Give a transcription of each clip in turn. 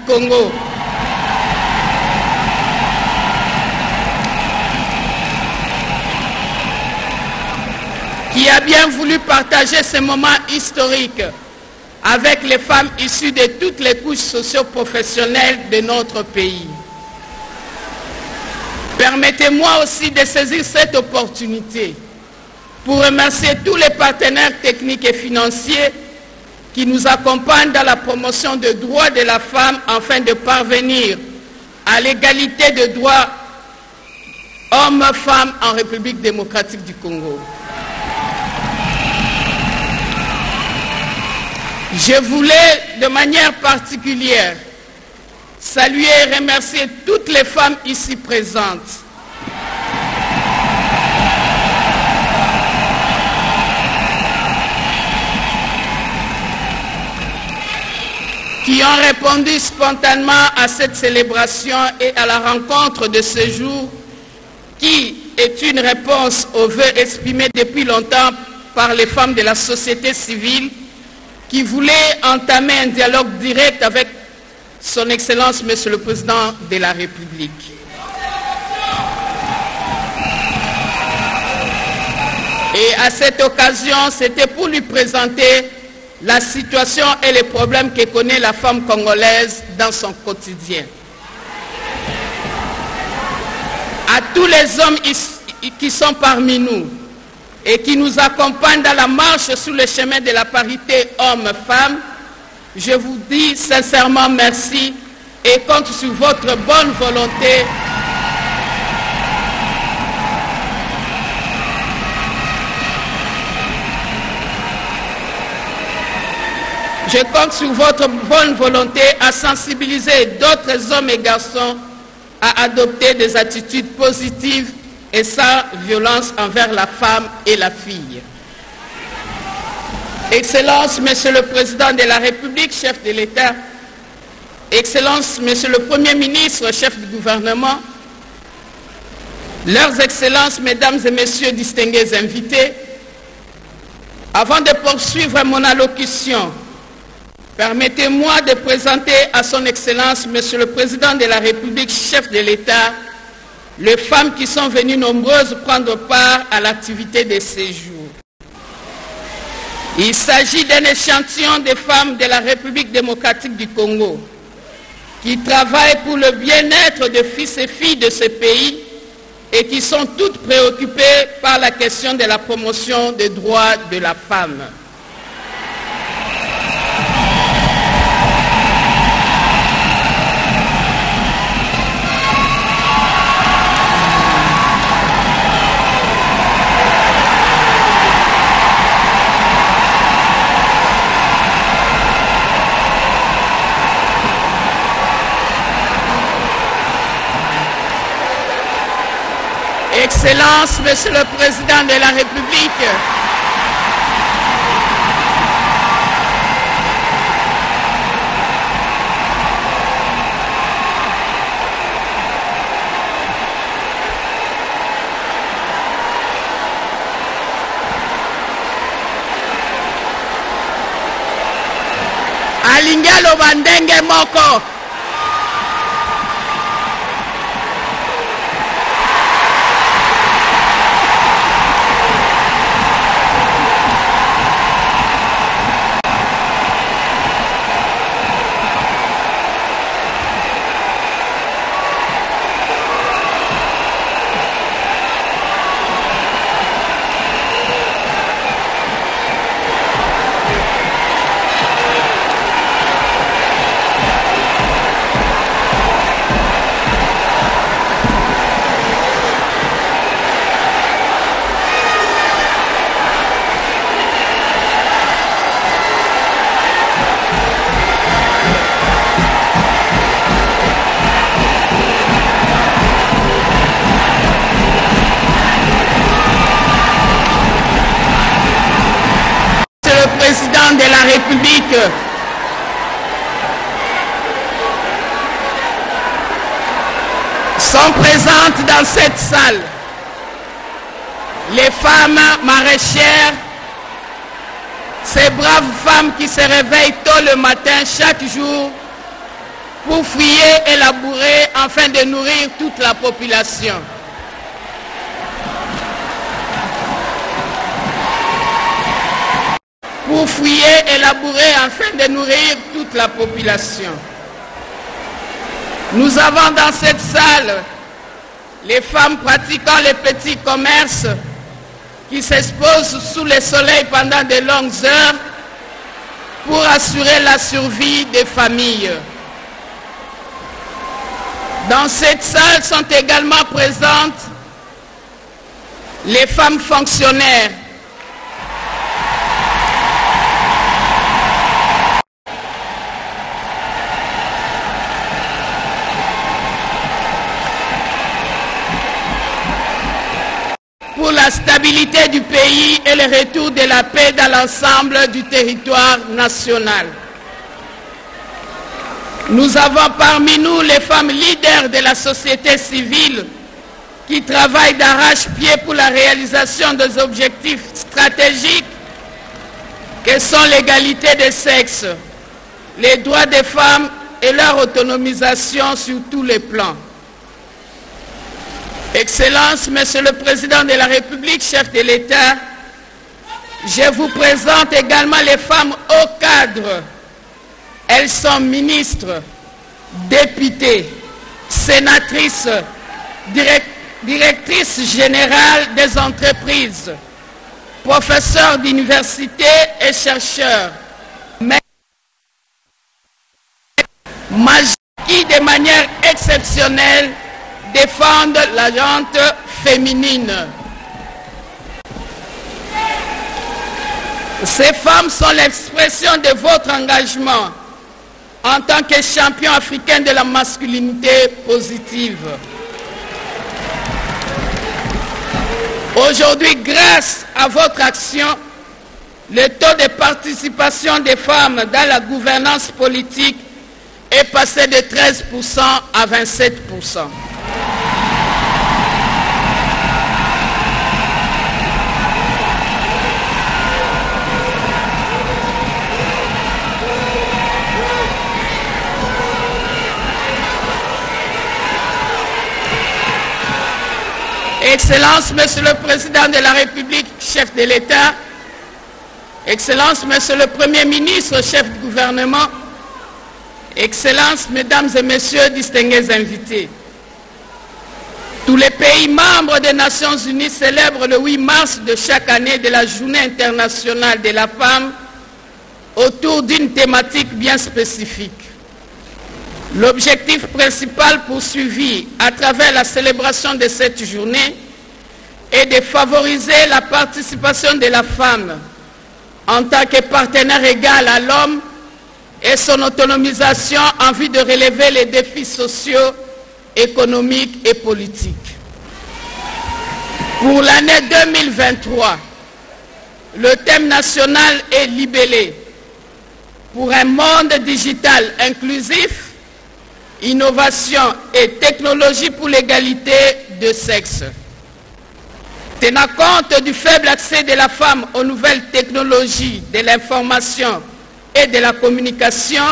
Congo. Qui a bien voulu partager ce moment historique avec les femmes issues de toutes les couches socio-professionnelles de notre pays. Permettez-moi aussi de saisir cette opportunité pour remercier tous les partenaires techniques et financiers qui nous accompagnent dans la promotion des droits de la femme afin de parvenir à l'égalité de droits hommes-femmes en République démocratique du Congo. Je voulais de manière particulière saluer et remercier toutes les femmes ici présentes. Qui ont répondu spontanément à cette célébration et à la rencontre de ce jour, qui est une réponse aux vœux exprimés depuis longtemps par les femmes de la société civile, qui voulaient entamer un dialogue direct avec son Excellence, Monsieur le Président de la République. Et à cette occasion, c'était pour lui présenter la situation et les problèmes que connaît la femme congolaise dans son quotidien. À tous les hommes qui sont parmi nous et qui nous accompagnent dans la marche sur le chemin de la parité homme-femme, je vous dis sincèrement merci et compte sur votre bonne volonté. Je compte sur votre bonne volonté à sensibiliser d'autres hommes et garçons à adopter des attitudes positives et sans violence envers la femme et la fille. Excellence, Monsieur le Président de la République, chef de l'État, Excellence, Monsieur le Premier ministre, chef du gouvernement, Leurs Excellences, Mesdames et Messieurs distingués invités, avant de poursuivre mon allocution, permettez-moi de présenter à son Excellence, Monsieur le Président de la République, chef de l'État, les femmes qui sont venues nombreuses prendre part à l'activité de ces jours. Il s'agit d'un échantillon des femmes de la République démocratique du Congo qui travaillent pour le bien-être des fils et filles de ce pays et qui sont toutes préoccupées par la question de la promotion des droits de la femme. Excellence, Monsieur le Président de la République, Alingalo Bandenge Moko. Président de la République, sont présentes dans cette salle les femmes maraîchères, ces braves femmes qui se réveillent tôt le matin chaque jour pour fouiller et labourer afin de nourrir toute la population. Pour fouiller et labourer afin de nourrir toute la population. Nous avons dans cette salle les femmes pratiquant les petits commerces qui s'exposent sous le soleil pendant de longues heures pour assurer la survie des familles. Dans cette salle sont également présentes les femmes fonctionnaires, pour la stabilité du pays et le retour de la paix dans l'ensemble du territoire national. Nous avons parmi nous les femmes leaders de la société civile qui travaillent d'arrache-pied pour la réalisation des objectifs stratégiques que sont l'égalité des sexes, les droits des femmes et leur autonomisation sur tous les plans. Excellences, Monsieur le Président de la République, chef de l'État, je vous présente également les femmes au cadre. Elles sont ministres, députées, sénatrices, directrices générales des entreprises, professeurs d'université et chercheurs, mais qui de manière exceptionnelle défendent la gente féminine. Ces femmes sont l'expression de votre engagement en tant que champion africain de la masculinité positive. Aujourd'hui, grâce à votre action, le taux de participation des femmes dans la gouvernance politique est passé de 13% à 27%. Excellences, Monsieur le Président de la République, chef de l'État, Excellences, Monsieur le Premier ministre, chef du gouvernement, Excellences, Mesdames et Messieurs, distingués invités. Tous les pays membres des Nations Unies célèbrent le 8 mars de chaque année de la Journée internationale de la femme autour d'une thématique bien spécifique. L'objectif principal poursuivi à travers la célébration de cette journée est de favoriser la participation de la femme en tant que partenaire égal à l'homme et son autonomisation en vue de relever les défis sociaux, économiques et politiques. Pour l'année 2023, le thème national est libellé pour un monde digital inclusif, innovation et technologie pour l'égalité de sexe. Tenant compte du faible accès de la femme aux nouvelles technologies de l'information et de la communication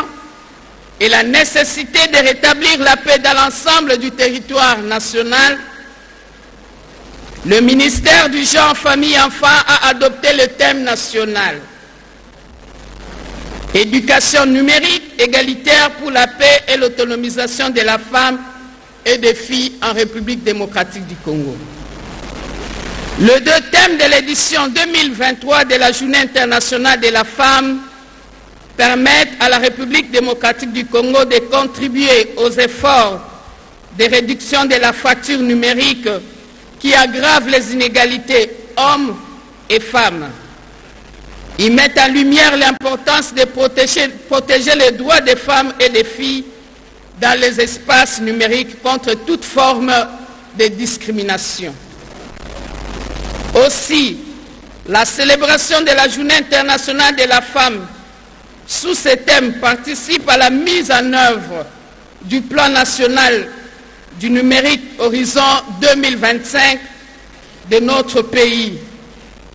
et la nécessité de rétablir la paix dans l'ensemble du territoire national, le ministère du Genre, Famille et Enfants a adopté le thème national. Éducation numérique égalitaire pour la paix et l'autonomisation de la femme et des filles en République démocratique du Congo. Les deux thèmes de l'édition 2023 de la Journée internationale de la femme permettent à la République démocratique du Congo de contribuer aux efforts de réduction de la fracture numérique qui aggrave les inégalités hommes et femmes. Ils mettent en lumière l'importance de protéger les droits des femmes et des filles dans les espaces numériques contre toute forme de discrimination. Aussi, la célébration de la Journée internationale de la femme sous ce thème participe à la mise en œuvre du plan national du numérique Horizon 2025 de notre pays,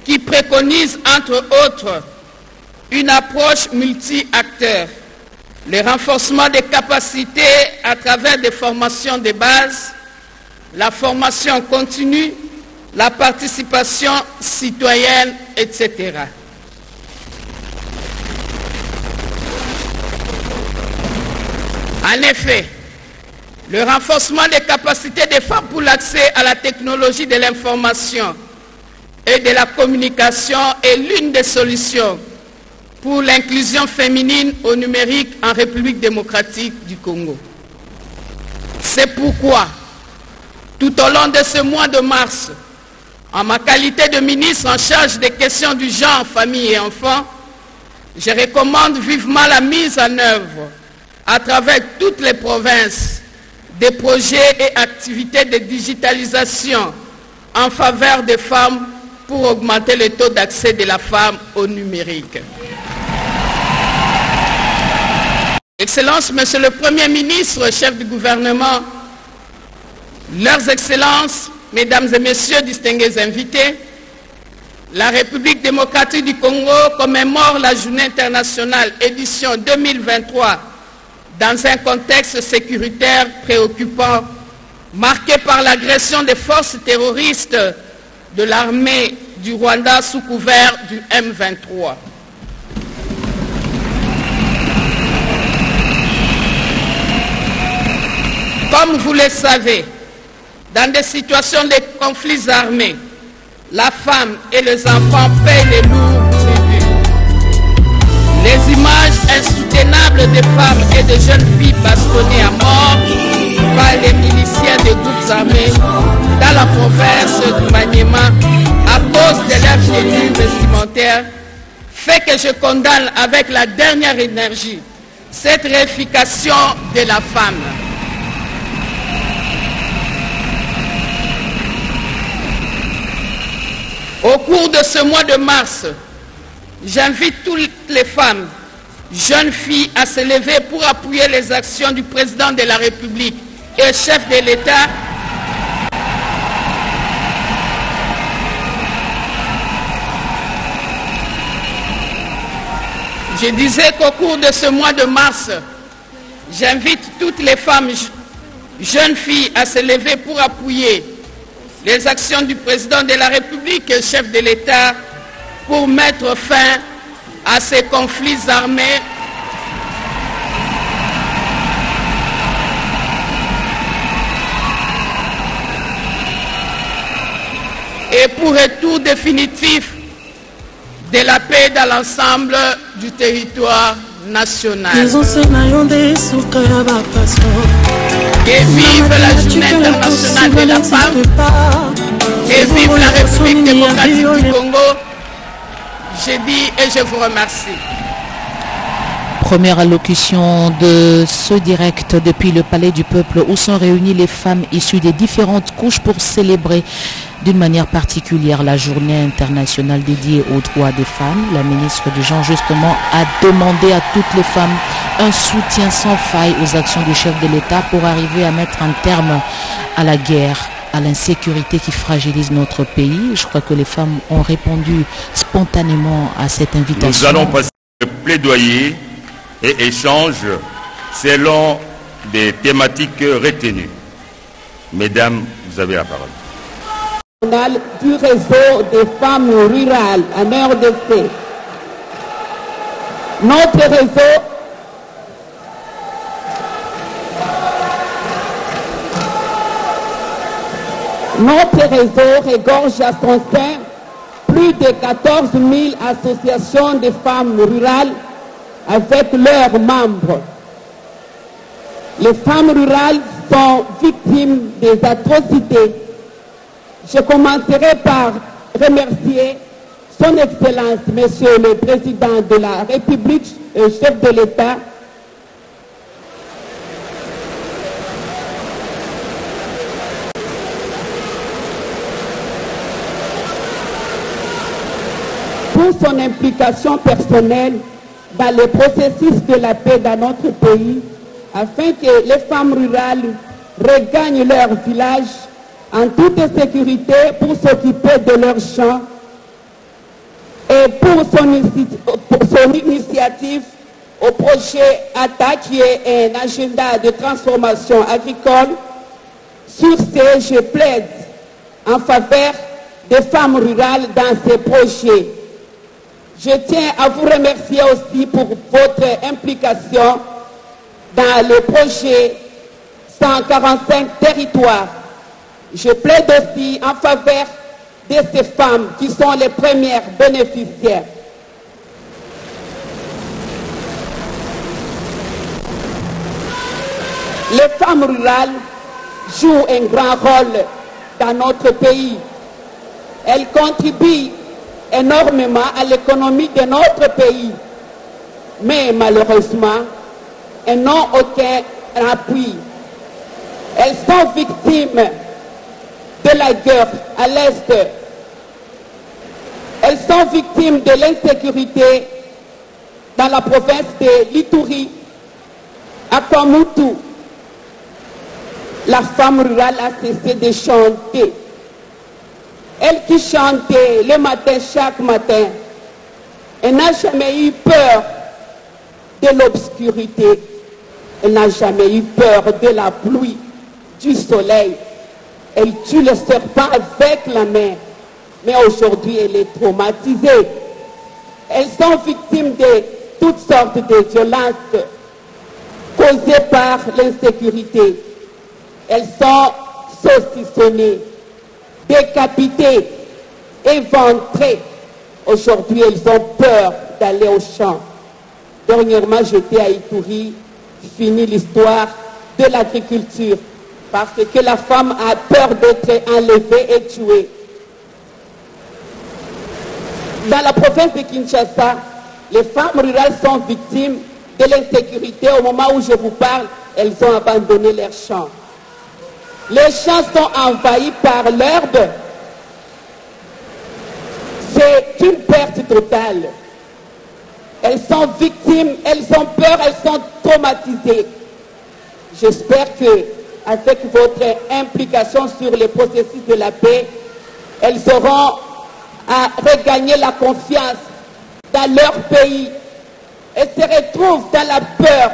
qui préconise entre autres une approche multi-acteurs, le renforcement des capacités à travers des formations de base, la formation continue, la participation citoyenne, etc. En effet, le renforcement des capacités des femmes pour l'accès à la technologie de l'information et de la communication est l'une des solutions pour l'inclusion féminine au numérique en République démocratique du Congo. C'est pourquoi, tout au long de ce mois de mars, en ma qualité de ministre en charge des questions du genre, famille et enfants, je recommande vivement la mise en œuvre à travers toutes les provinces des projets et activités de digitalisation en faveur des femmes pour augmenter le taux d'accès de la femme au numérique. Excellences, Monsieur le Premier ministre, chef du gouvernement, Leurs Excellences, Mesdames et Messieurs, distingués invités, la République démocratique du Congo commémore la Journée internationale édition 2023 dans un contexte sécuritaire préoccupant, marqué par l'agression des forces terroristes de l'armée du Rwanda sous couvert du M23. Comme vous le savez, dans des situations de conflits armés, la femme et les enfants paient les lourds tributs. Les images insoutenables des femmes et de jeunes filles bastonnées à mort par les miliciens des groupes armés dans la province du Maniema à cause de leur tenue vestimentaire fait que je condamne avec la dernière énergie cette réification de la femme. Au cours de ce mois de mars, j'invite toutes les femmes, jeunes filles à se lever pour appuyer les actions du président de la République et chef de l'État Je disais qu'au cours de ce mois de mars, j'invite toutes les femmes, jeunes filles à se lever pour appuyer les actions du président de la République et chef de l'État pour mettre fin à ces conflits armés et pour retour définitif de la paix dans l'ensemble du territoire national. Et vive la Journée internationale de la femme et vive la République démocratique du Congo. Je dis et je vous remercie. Première allocution de ce direct depuis le Palais du Peuple où sont réunies les femmes issues des différentes couches pour célébrer d'une manière particulière la journée internationale dédiée aux droits des femmes. La ministre du Genre justement a demandé à toutes les femmes un soutien sans faille aux actions du chef de l'État pour arriver à mettre un terme à la guerre, à l'insécurité qui fragilise notre pays. Je crois que les femmes ont répondu spontanément à cette invitation. Nous allons passer le plaidoyer et échange selon des thématiques retenues. Mesdames, vous avez la parole. Du réseau des femmes rurales en RDC. Notre réseau regorge à son sein plus de 14 000 associations de femmes rurales avec leurs membres. Les femmes rurales sont victimes des atrocités. Je commencerai par remercier son Excellence, Monsieur le Président de la République, chef de l'État, pour son implication personnelle dans le processus de la paix dans notre pays, afin que les femmes rurales regagnent leur village en toute sécurité pour s'occuper de leurs champs et pour son initiative au projet ATA, qui est un agenda de transformation agricole. Sur ce, je plaide en faveur des femmes rurales dans ces projets. Je tiens à vous remercier aussi pour votre implication dans le projet 145 territoires. Je plaide aussi en faveur de ces femmes qui sont les premières bénéficiaires. Les femmes rurales jouent un grand rôle dans notre pays. Elles contribuent énormément à l'économie de notre pays. Mais malheureusement, elles n'ont aucun appui. Elles sont victimes de la guerre à l'Est. Elles sont victimes de l'insécurité dans la province de l'Ituri, à Kwamutu. La femme rurale a cessé de chanter. Elle qui chantait le matin, chaque matin, elle n'a jamais eu peur de l'obscurité. Elle n'a jamais eu peur de la pluie, du soleil. Elle tue le serpent avec la main. Mais aujourd'hui, elle est traumatisée. Elles sont victimes de toutes sortes de violences causées par l'insécurité. Elles sont saucissonnées, décapitées, éventrées. Aujourd'hui, elles ont peur d'aller au champ. Dernièrement, j'étais à Ituri, fini l'histoire de l'agriculture, parce que la femme a peur d'être enlevée et tuée. Dans la province de Kinshasa, les femmes rurales sont victimes de l'insécurité. Au moment où je vous parle, elles ont abandonné leurs champs. Les champs sont envahis par l'herbe. C'est une perte totale. Elles sont victimes, elles ont peur, elles sont traumatisées. J'espère que, avec votre implication sur le processus de la paix, elles auront à regagner la confiance dans leur pays. Elles se retrouvent dans la peur.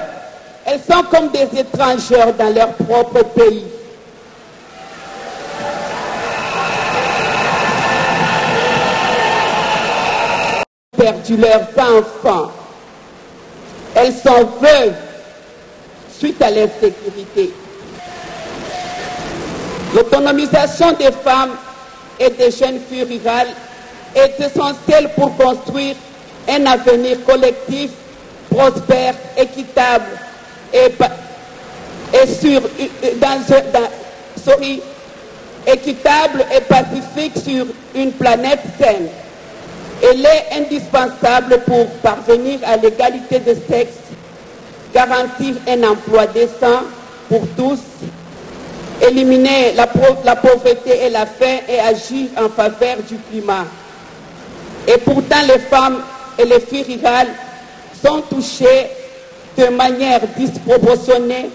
Elles sont comme des étrangères dans leur propre pays. Perdu leurs enfants. Elles sont veuves suite à l'insécurité. L'autonomisation des femmes et des jeunes filles rurales est essentielle pour construire un avenir collectif, prospère, équitable équitable et pacifique sur une planète saine. Elle est indispensable pour parvenir à l'égalité de sexe, garantir un emploi décent pour tous, éliminer la pauvreté et la faim et agir en faveur du climat. Et pourtant, les femmes et les filles rurales sont touchées de manière disproportionnée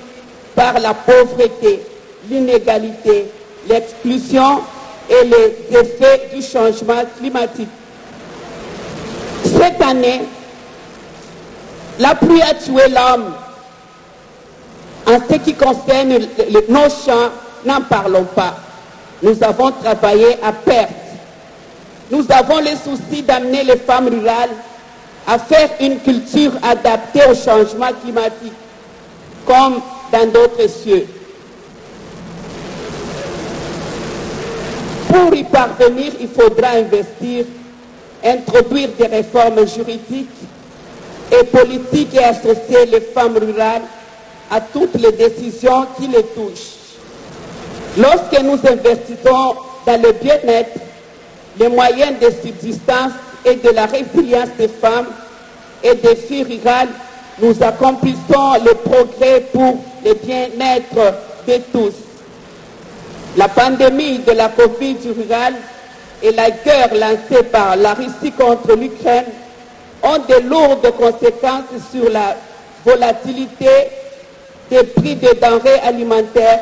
par la pauvreté, l'inégalité, l'exclusion et les effets du changement climatique. Cette année, la pluie a tué l'homme. En ce qui concerne nos champs, n'en parlons pas. Nous avons travaillé à perte. Nous avons le souci d'amener les femmes rurales à faire une culture adaptée au changement climatique, comme dans d'autres cieux. Pour y parvenir, il faudra investir, introduire des réformes juridiques et politiques et associer les femmes rurales à toutes les décisions qui les touchent. Lorsque nous investissons dans le bien-être, les moyens de subsistance et de la résilience des femmes et des filles rurales, nous accomplissons le progrès pour le bien-être de tous. La pandémie de la Covid rural et la guerre lancée par la Russie contre l'Ukraine ont de lourdes conséquences sur la volatilité des prix des denrées alimentaires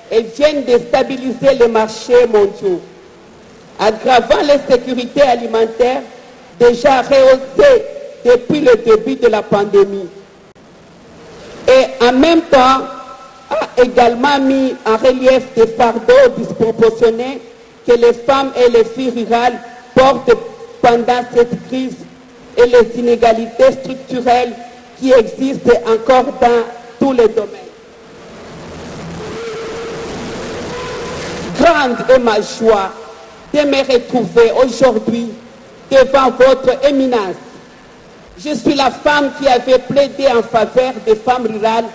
et viennent déstabiliser les marchés mondiaux, aggravant l'insécurité alimentaire déjà rehaussée depuis le début de la pandémie. et en même temps a également mis en relief des fardeaux disproportionnés que les femmes et les filles rurales portent pendant cette crise et les inégalités structurelles qui existent encore dans tous les domaines. Grande est ma joie de me retrouver aujourd'hui devant votre éminence. Je suis la femme qui avait plaidé en faveur des femmes rurales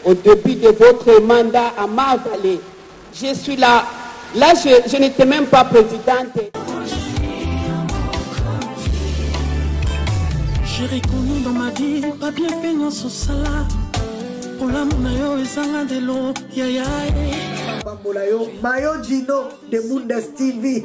au début de votre mandat à ma vallée. Je suis là. Là, je n'étais même pas présidente. J'ai reconnu dans ma vie, pas bien fait sur sala. Pour l'amour, nayo, ezanga de l'eau, ya ya. Mamolayo, Mayo Gino de Mundas TV.